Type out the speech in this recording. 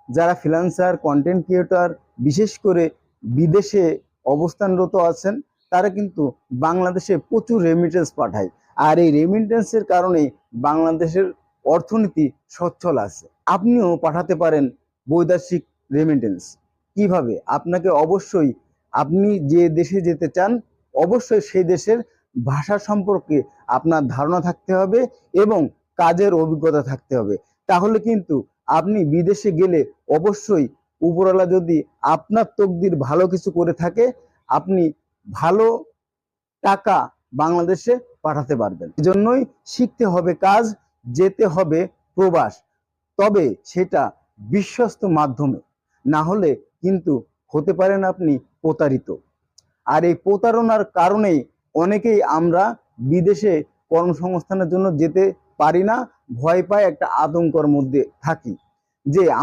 যারা freelancer, content creator, বিশেষ করে বিদেশে অবস্থানরত আছেন, তারা কিন্তু বাংলাদেশে প্রচুর রেমিটেন্স পাঠায়। আর এই রেমিটেন্সের কারণে বাংলাদেশের অর্থনীতি সচ্ছল আছে। আপনিও পাঠাতে পারেন বৈদেশিক রেমিটেন্স। কিভাবে? আপনাকে অবশ্যই, আপনি যে দেশে যেতে চান, অবশ্যই সেই দেশের ভাষা সম্পর্কে আপনার ধারণা থাকতে হবে এবং কাজের অভিজ্ঞতা থাকতে হবে। তাহলে কিন্তু আপনি বিদেশে গেলে অবশ্যই উপরওয়ালা যদি আপনার তকদির ভালো কিছু করে থাকে, আপনি ভালো টাকা বাংলাদেশে পাঠাতে পারবেন। এজন্যই শিখতে হবে কাজ, যেতে হবে প্রবাস, তবে সেটা বিশ্বস্ত মাধ্যমে। না হলে কিন্তু হতে পারেন আপনি প্রতারিত। আর এই প্রতারণার কারণেই অনেকেই আমরা বিদেশে কর্মসংস্থানের জন্য যেতে পারি না, ভয় পাই, একটা আতঙ্কের মধ্যে থাকি যে